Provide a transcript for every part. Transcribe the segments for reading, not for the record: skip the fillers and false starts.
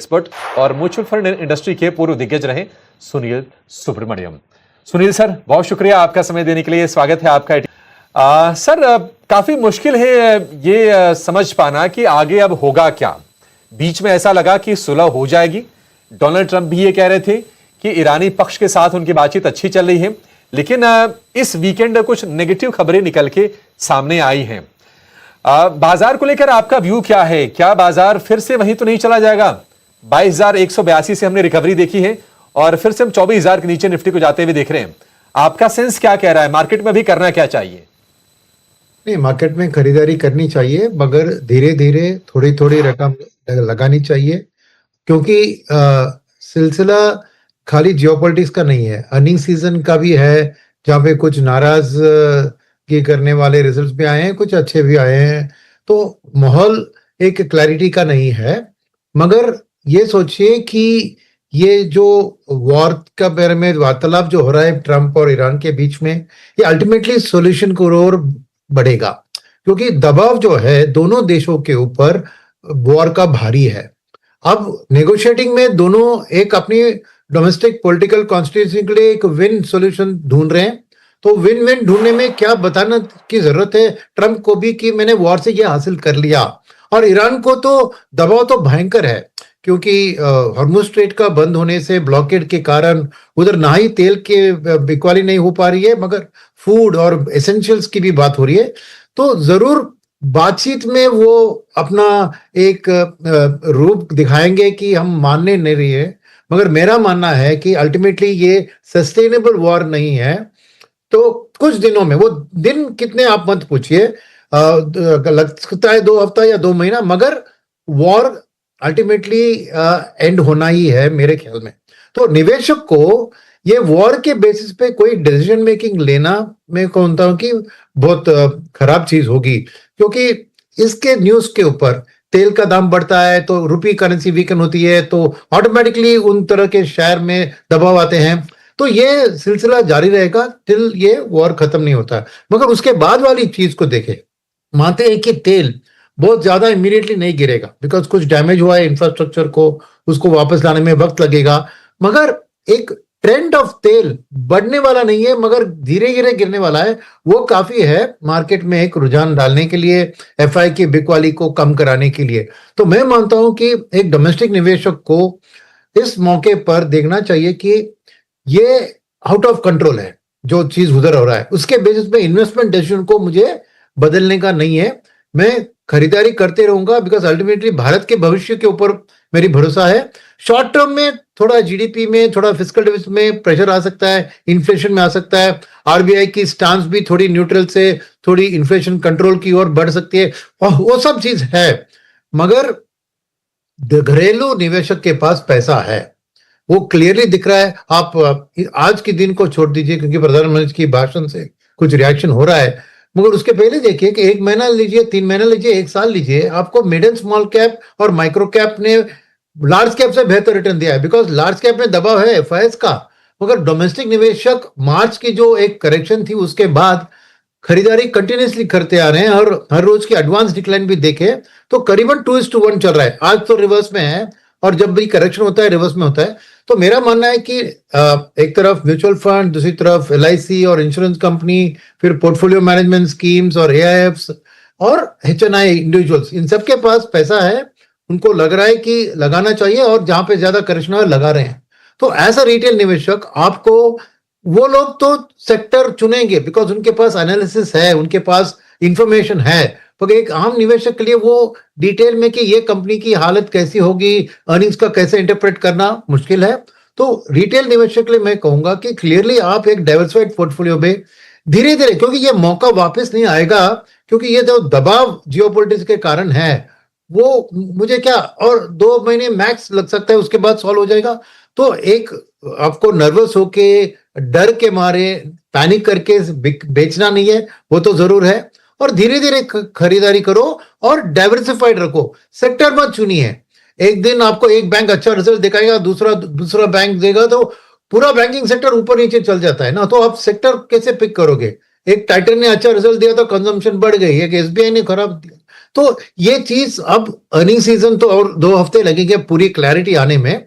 Expert और mutual fund industry के पूर्व दिग्गज रहे सुनील सुब्रमण्यम। सुनील सर, बहुत शुक्रिया आपका समय देने के लिए। स्वागत है आपका। सर, काफी मुश्किल है ये समझ पाना कि आगे अब होगा क्या। बीच में ऐसा लगा कि सुलह हो जाएगी। डोनाल्ड ट्रंप भी ये कह रहे थे कि ईरानी पक्ष के साथ उनकी बातचीत अच्छी चल रही है, लेकिन इस वीकेंड कुछ नेगेटिव खबरें निकल के सामने आई हैं। बाजार को लेकर आपका व्यू क्या है? क्या बाजार फिर से वहीं तो नहीं चला जाएगा? 22,182 से हमने रिकवरी देखी है और फिर से हम 24,000 के नीचे निफ्टी को जाते हुए देख रहे हैं। आपका सेंस क्या कह रहा है? मार्केट में भी करना क्या चाहिए? नहीं, मार्केट में खरीदारी करनी चाहिए, मगर धीरे धीरे थोड़ी थोड़ी रकम लगानी चाहिए, क्योंकि सिलसिला खाली जियोपॉलिटिक्स का नहीं है, अर्निंग सीजन का भी है, जहाँ पे कुछ नाराज की करने वाले रिजल्ट्स भी आए हैं, कुछ अच्छे भी आए हैं। तो माहौल एक क्लैरिटी का नहीं है। मगर ये सोचिए कि ये जो वॉर का बारे में वार्तालाप जो हो रहा है ट्रंप और ईरान के बीच में, ये अल्टीमेटली सॉल्यूशन की ओर बढ़ेगा, क्योंकि दबाव जो है दोनों देशों के ऊपर वॉर का भारी है। अब नेगोशिएटिंग में दोनों एक अपनी डोमेस्टिक पॉलिटिकल कॉन्स्टिट्यूशन के लिए एक विन सॉल्यूशन ढूंढ रहे हैं। तो विन विन ढूंढने में क्या बताना की जरूरत है ट्रंप को भी कि मैंने वॉर से ये हासिल कर लिया, और ईरान को तो दबाव तो भयंकर है, क्योंकि हॉर्मुज स्ट्रेट का बंद होने से ब्लॉकेड के कारण उधर ना ही तेल के बिकवाली नहीं हो पा रही है, मगर फूड और एसेंशियल्स की भी बात हो रही है। तो जरूर बातचीत में वो अपना एक रूप दिखाएंगे कि हम मानने नहीं रही है, मगर मेरा मानना है कि अल्टीमेटली ये सस्टेनेबल वॉर नहीं है। तो कुछ दिनों में, वो दिन कितने आप मत पूछिए, लगता है 2 हफ्ता या 2 महीना, मगर वॉर अल्टीमेटली एंड होना ही है मेरे ख्याल में। तो निवेशक को ये वॉर के बेसिस पे कोई डिसीजन मेकिंग लेना, मैं कहता हूं कि बहुत खराब चीज होगी, क्योंकि इसके न्यूज के ऊपर तेल का दाम बढ़ता है तो रुपी करेंसी वीकन होती है, तो ऑटोमेटिकली उन तरह के शेयर में दबाव आते हैं। तो ये सिलसिला जारी रहेगा टिल ये वॉर खत्म नहीं होता। मगर उसके बाद वाली चीज को देखें, मानते हैं कि तेल बहुत ज्यादा इमीडिएटली नहीं गिरेगा, बिकॉज कुछ डैमेज हुआ है इंफ्रास्ट्रक्चर को, उसको वापस लाने में वक्त लगेगा। मगर एक ट्रेंड ऑफ तेल बढ़ने वाला नहीं है, मगर धीरे धीरे गिरने वाला है, वो काफी है मार्केट में एक रुझान डालने के लिए, एफआई की बिकवाली को कम कराने के लिए। तो मैं मानता हूं कि एक डोमेस्टिक निवेशक को इस मौके पर देखना चाहिए कि ये आउट ऑफ कंट्रोल है जो चीज उधर हो रहा है, उसके बेसिस पे इन्वेस्टमेंट डिसीजन को मुझे बदलने का नहीं है। मैं खरीदारी करते रहूंगा, बिकॉज अल्टीमेटली भारत के भविष्य के ऊपर मेरी भरोसा है। शॉर्ट टर्म में थोड़ा जीडीपी में, थोड़ा फिस्कल डेफिसिट में प्रेशर आ सकता है, इन्फ्लेशन में आ सकता है, आरबीआई की स्टांस भी थोड़ी न्यूट्रल से थोड़ी इन्फ्लेशन कंट्रोल की ओर बढ़ सकती है, और वो सब चीज है। मगर घरेलू निवेशक के पास पैसा है, वो क्लियरली दिख रहा है। आप आज के दिन को छोड़ दीजिए, क्योंकि प्रधानमंत्री की भाषण से कुछ रिएक्शन हो रहा है, मगर उसके पहले देखिए कि 1 महीना लीजिए, 3 महीना लीजिए, 1 साल लीजिए, आपको मिड एंड स्मॉल कैप और माइक्रो कैप ने लार्ज कैप से बेहतर रिटर्न दिया है, बिकॉज लार्ज कैप में दबाव है एफआईएस का। मगर डोमेस्टिक निवेशक मार्च की जो एक करेक्शन थी उसके बाद खरीदारी कंटिन्यूसली करते आ रहे हैं, और हर रोज की एडवांस डिक्लाइन भी देखे तो करीबन 2:1 चल रहा है। आज तो रिवर्स में है, और जब भी करेक्शन होता है रिवर्स में होता है। तो मेरा मानना है कि एक तरफ म्यूचुअल फंड, दूसरी तरफ एलआईसी और इंश्योरेंस कंपनी, फिर पोर्टफोलियो मैनेजमेंट स्कीम्स और एआईएफ्स और एचएनआई इंडिविजुअल्स, इन सबके पास पैसा है, उनको लग रहा है कि लगाना चाहिए, और जहां पे ज्यादा करेक्शन है लगा रहे हैं। तो ऐसा रिटेल निवेशक आपको, वो लोग तो सेक्टर चुनेंगे बिकॉज उनके पास एनालिसिस है, उनके पास इंफॉर्मेशन है, पर एक आम निवेशक के लिए वो डिटेल में कि ये कंपनी की हालत कैसी होगी, अर्निंग्स का कैसे इंटरप्रेट करना मुश्किल है। तो रिटेल निवेशक के लिए मैं कहूंगा कि क्लियरली आप एक डाइवर्सिफाइड पोर्टफोलियो में धीरे धीरे, क्योंकि ये मौका वापस नहीं आएगा, क्योंकि ये जो दबाव जियोपॉलिटिक्स के कारण है, वो मुझे क्या और 2 महीने मैक्स लग सकता है, उसके बाद सॉल्व हो जाएगा। तो एक आपको नर्वस होके, डर के मारे, पैनिक करके बेचना नहीं है, वो तो जरूर है, और धीरे धीरे खरीदारी करो और डाइवर्सिफाइड रखो, सेक्टर मत चुनिए। एक दिन आपको एक बैंक अच्छा रिजल्ट दिखाएगा, दूसरा बैंक देगा, तो पूरा बैंकिंग सेक्टर ऊपर नीचे चल जाता है ना। तो आप सेक्टर कैसे पिक करोगे? एक टाइटन ने अच्छा रिजल्ट दिया तो कंजम्पशन बढ़ गई, एक एसबीआई ने खराब तो ये चीज अब अर्निंग सीजन तो और 2 हफ्ते लगेंगे पूरी क्लैरिटी आने में।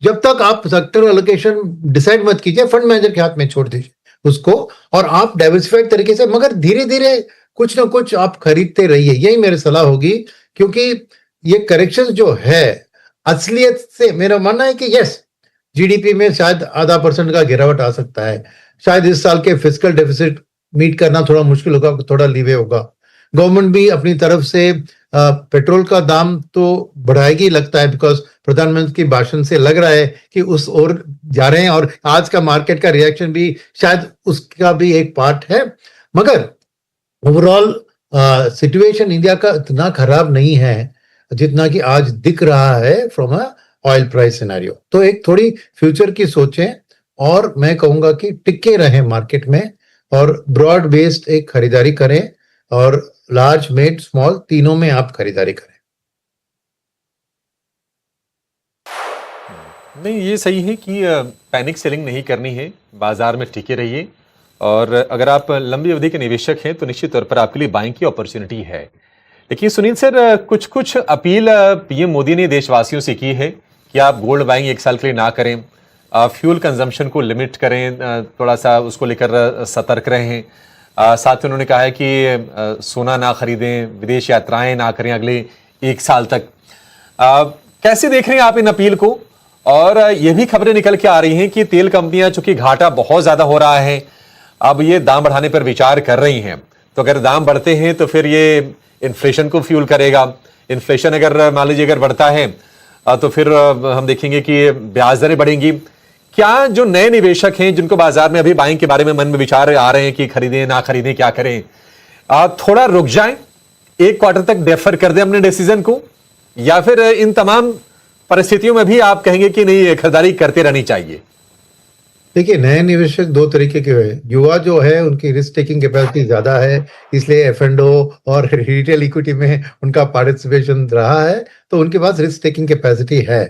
जब तक आप सेक्टर एलोकेशन डिसाइड मत कीजिए, फंड मैनेजर के हाथ में छोड़ दीजिए उसको, और आप डाइवर्सिफाइड तरीके से मगर धीरे धीरे कुछ ना कुछ आप खरीदते रहिए, यही मेरी सलाह होगी। क्योंकि ये करेक्शन जो है असलियत से मेरा मानना है कि यस, जीडीपी में शायद आधा % का गिरावट आ सकता है, शायद इस साल के फिस्कल डेफिसिट मीट करना थोड़ा मुश्किल होगा, थोड़ा लीवे होगा। गवर्नमेंट भी अपनी तरफ से पेट्रोल का दाम तो बढ़ाएगी लगता है, बिकॉज प्रधानमंत्री के भाषण से लग रहा है कि उस ओर जा रहे हैं, और आज का मार्केट का रिएक्शन भी शायद उसका भी एक पार्ट है। मगर ओवरऑल सिचुएशन इंडिया का इतना खराब नहीं है जितना कि आज दिख रहा है from a oil price scenario. तो एक थोड़ी फ्यूचर की सोचें, और मैं कहूंगा कि टिके रहें मार्केट में, और ब्रॉड बेस्ड एक खरीदारी करें, और लार्ज मिड स्मॉल तीनों में आप खरीदारी करें। नहीं, ये सही है कि पैनिक सेलिंग नहीं करनी है, बाजार में टिके रहिए। और अगर आप लंबी अवधि के निवेशक हैं तो निश्चित तौर पर आपके लिए बाइंग की अपॉर्चुनिटी है। देखिए सुनील सर, कुछ कुछ अपील पीएम मोदी ने देशवासियों से की है कि आप गोल्ड बाइंग 1 साल के लिए ना करें, फ्यूल कंजम्पशन को लिमिट करें, थोड़ा सा उसको लेकर सतर्क रहें। साथ ही उन्होंने कहा है कि सोना ना खरीदें, विदेश यात्राएं ना करें अगले 1 साल तक। कैसे देख रहे हैं आप इन अपील को? और ये भी खबरें निकल के आ रही हैं कि तेल कंपनियां, चूंकि घाटा बहुत ज्यादा हो रहा है, अब ये दाम बढ़ाने पर विचार कर रही हैं। तो अगर दाम बढ़ते हैं तो फिर ये इन्फ्लेशन को फ्यूल करेगा। इन्फ्लेशन अगर मान लीजिए अगर बढ़ता है तो फिर हम देखेंगे कि ब्याज दरें बढ़ेंगी। क्या जो नए निवेशक हैं जिनको बाजार में अभी बाइंग के बारे में मन में विचार आ रहे हैं कि खरीदें ना खरीदें, क्या करें, थोड़ा रुक जाएं, 1 क्वार्टर तक डेफर कर दें अपने डिसीजन को, या फिर इन तमाम परिस्थितियों में भी आप कहेंगे कि नहीं, खरीदारी करते रहनी चाहिए? देखिए, नए निवेशक 2 तरीके के हैं। युवा जो है उनकी रिस्क टेकिंग कैपेसिटी ज्यादा है, इसलिए एफ&ओ और रिटेल इक्विटी में उनका पार्टिसिपेशन रहा है, तो उनके पास रिस्क टेकिंग कैपेसिटी है।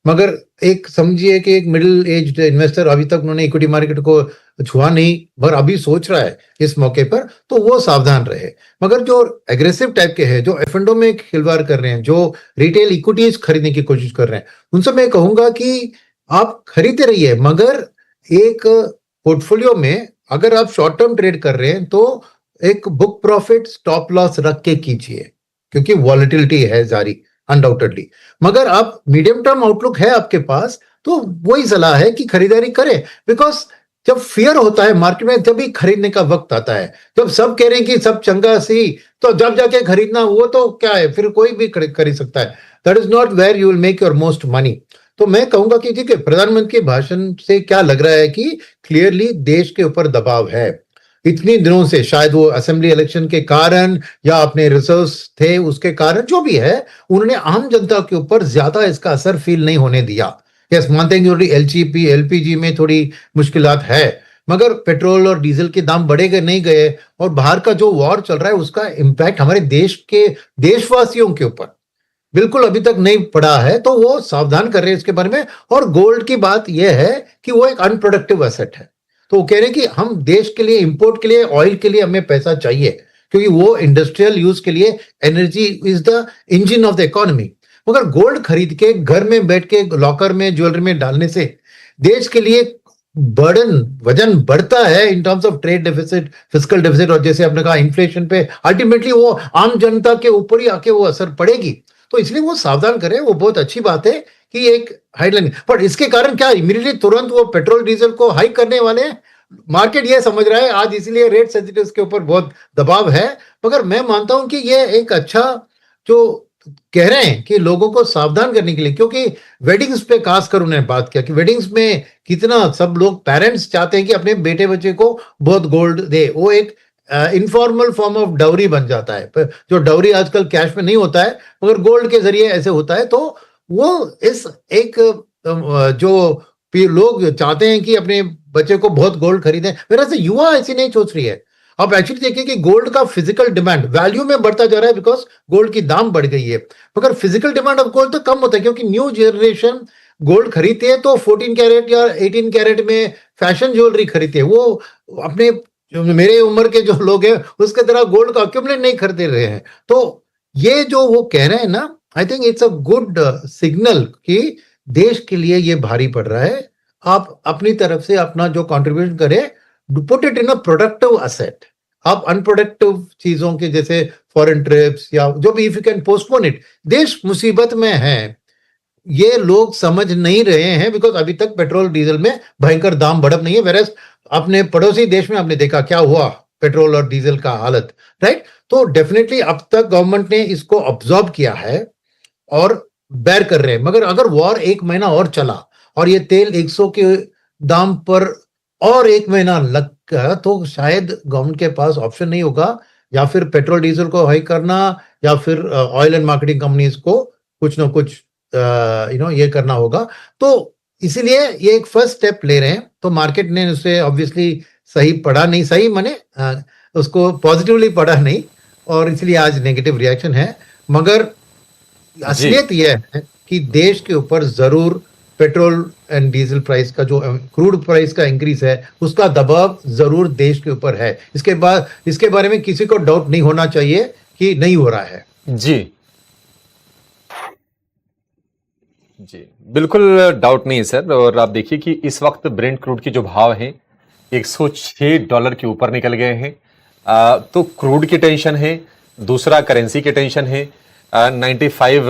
मगर एक समझिए कि एक मिडिल एज्ड इन्वेस्टर, अभी तक उन्होंने इक्विटी मार्केट को छुआ नहीं, मगर अभी सोच रहा है इस मौके पर, तो वो सावधान रहे। मगर जो एग्रेसिव टाइप के हैं, जो एफ&ओ में खिलवाड़ कर रहे हैं, जो रिटेल इक्विटीज खरीदने की कोशिश कर रहे हैं, उनसे मैं कहूंगा कि आप खरीदते रहिए, मगर एक पोर्टफोलियो में अगर आप शॉर्ट टर्म ट्रेड कर रहे हैं तो एक बुक प्रॉफिट स्टॉप लॉस रख के कीजिए, क्योंकि वॉलेटिलिटी है जारी अनडाउटेडली। मगर आप मीडियम टर्म आउटलुक है आपके पास, तो वही सलाह है कि खरीदारी करें। बिकॉज जब फियर होता है मार्केट में, तभी खरीदने का वक्त आता है। जब सब कह रहे हैं कि सब चंगा सी, तो जब जाके खरीदना, वो तो क्या है, फिर कोई भी खरीद सकता है। That is not where you will make your most money. तो मैं कहूंगा कि ठीक है, प्रधानमंत्री के भाषण से क्या लग रहा है कि क्लियरली देश के ऊपर दबाव है। इतने दिनों से शायद वो असेंबली इलेक्शन के कारण या अपने रिसर्च थे उसके कारण, जो भी है, उन्होंने आम जनता के ऊपर ज्यादा इसका असर फील नहीं होने दिया। यस, मानते हैं कि एलजीपी एलपीजी में थोड़ी मुश्किलात है, मगर पेट्रोल और डीजल के दाम बढ़े गए नहीं गए, और बाहर का जो वॉर चल रहा है उसका इंपैक्ट हमारे देश के देशवासियों के ऊपर बिल्कुल अभी तक नहीं पड़ा है। तो वो सावधान कर रहे हैं इसके बारे में। और गोल्ड की बात यह है कि वो एक अनप्रोडक्टिव एसेट है, तो वो कह रहे हैं कि हम देश के लिए, इंपोर्ट के लिए, ऑयल के लिए हमें पैसा चाहिए, क्योंकि वो इंडस्ट्रियल यूज के लिए energy is the engine of the economy. मगर गोल्ड खरीद के घर में बैठ के लॉकर में ज्वेलरी में डालने से देश के लिए वजन बढ़ता है in terms of trade deficit, fiscal deficit, और जैसे आपने कहा इन्फ्लेशन पे, अल्टीमेटली वो आम जनता के ऊपर ही आके वो असर पड़ेगी। तो इसलिए वो सावधान करें। वो बहुत अच्छी बात है कि एक हाइडलाइन, पर इसके कारण क्या इमीडिएटली तुरंत वो पेट्रोल डीजल को हाइक करने वाले हैं, मार्केट ये समझ रहा है आज, इसलिए रेट सेंसिटिव्स के ऊपर बहुत दबाव है। मगर मैं मानता हूं कि ये एक अच्छा, जो कह रहे हैं कि लोगों को सावधान करने के लिए, क्योंकि वेडिंग्स पे खासकर उन्होंने बात किया कि वेडिंग्स में कितना सब लोग, पेरेंट्स चाहते हैं कि अपने बेटे बच्चे को बहुत गोल्ड दे, वो एक इनफॉर्मल फॉर्म ऑफ डाउरी बन जाता है। जो डाउरी आजकल कैश में नहीं होता है, मगर गोल्ड के जरिए ऐसे होता है। तो वो इस एक जो लोग चाहते हैं कि अपने बच्चे को बहुत गोल्ड खरीदें, मेरा से युवा ऐसी नहीं सोच रही है। आप एक्चुअली देखिए कि गोल्ड का फिजिकल डिमांड वैल्यू में बढ़ता जा रहा है, बिकॉज गोल्ड की दाम बढ़ गई है, मगर फिजिकल डिमांड ऑफ गोल्ड तो कम होता है, क्योंकि न्यू जनरेशन गोल्ड खरीदते हैं तो 14 कैरेट या 18 कैरेट में फैशन ज्वेलरी खरीदते हैं। वो अपने, जो मेरे उम्र के जो लोग हैं उसके तरह गोल्ड का अक्यूमुलेट नहीं खरीदे रहे हैं। तो ये जो वो कह रहे हैं ना, I think it's a good signal कि देश के लिए ये भारी पड़ रहा है। आप अपनी तरफ से अपना जो कंट्रीब्यूशन करें, put it in a productive asset. आप अनप्रोडक्टिव चीजों के जैसे फॉरेन ट्रिप्स या जो भी, if you can postpone it. देश मुसीबत में है, ये लोग समझ नहीं रहे हैं, बिकॉज अभी तक पेट्रोल डीजल में भयंकर दाम बढ़त नहीं है। वेरस अपने पड़ोसी देश में आपने देखा क्या हुआ पेट्रोल और डीजल का हालत, राइट? तो डेफिनेटली अब तक गवर्नमेंट ने इसको ऑब्जॉर्व किया है और बेर कर रहे हैं। मगर अगर वॉर 1 महीना और चला और ये तेल 100 के दाम पर और 1 महीना लग गया, तो शायद गवर्नमेंट के पास ऑप्शन नहीं होगा, या फिर पेट्रोल डीजल को हाई करना, या फिर ऑयल एंड मार्केटिंग कंपनीज को कुछ ना कुछ ये करना होगा। तो इसीलिए ये एक फर्स्ट स्टेप ले रहे हैं। तो मार्केट ने उसे ऑब्वियसली सही पढ़ा नहीं, सही माने उसको पॉजिटिवली पढ़ा नहीं, और इसलिए आज नेगेटिव रिएक्शन है। मगर जी असलियत यह है कि देश के ऊपर जरूर पेट्रोल एंड डीजल प्राइस का जो क्रूड प्राइस का इंक्रीज है, उसका दबाव जरूर देश के ऊपर है। इसके बारे में किसी को डाउट नहीं होना चाहिए कि नहीं हो रहा है। जी जी, बिल्कुल डाउट नहीं है सर। और आप देखिए कि इस वक्त ब्रेंट क्रूड के जो भाव हैं $106 के ऊपर निकल गए हैं। तो क्रूड की टेंशन है, दूसरा करेंसी की टेंशन है। 95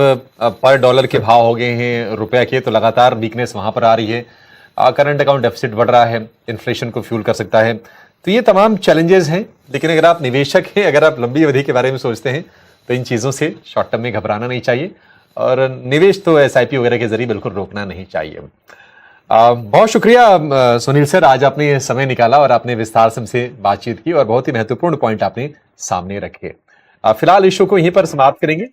पर डॉलर के भाव हो गए हैं रुपया के, तो लगातार वीकनेस वहां पर आ रही है। करंट अकाउंट डेफिसिट बढ़ रहा है, इन्फ्लेशन को फ्यूल कर सकता है। तो ये तमाम चैलेंजेस हैं। लेकिन अगर आप निवेशक हैं, अगर आप लंबी अवधि के बारे में सोचते हैं, तो इन चीज़ों से शॉर्ट टर्म में घबराना नहीं चाहिए, और निवेश तो SIP वगैरह के जरिए बिल्कुल रोकना नहीं चाहिए। बहुत शुक्रिया सुनील सर, आज आपने समय निकाला और आपने विस्तार से हमसे बातचीत की और बहुत ही महत्वपूर्ण पॉइंट आपने सामने रखे। फिलहाल इस शो को यहीं पर समाप्त करेंगे।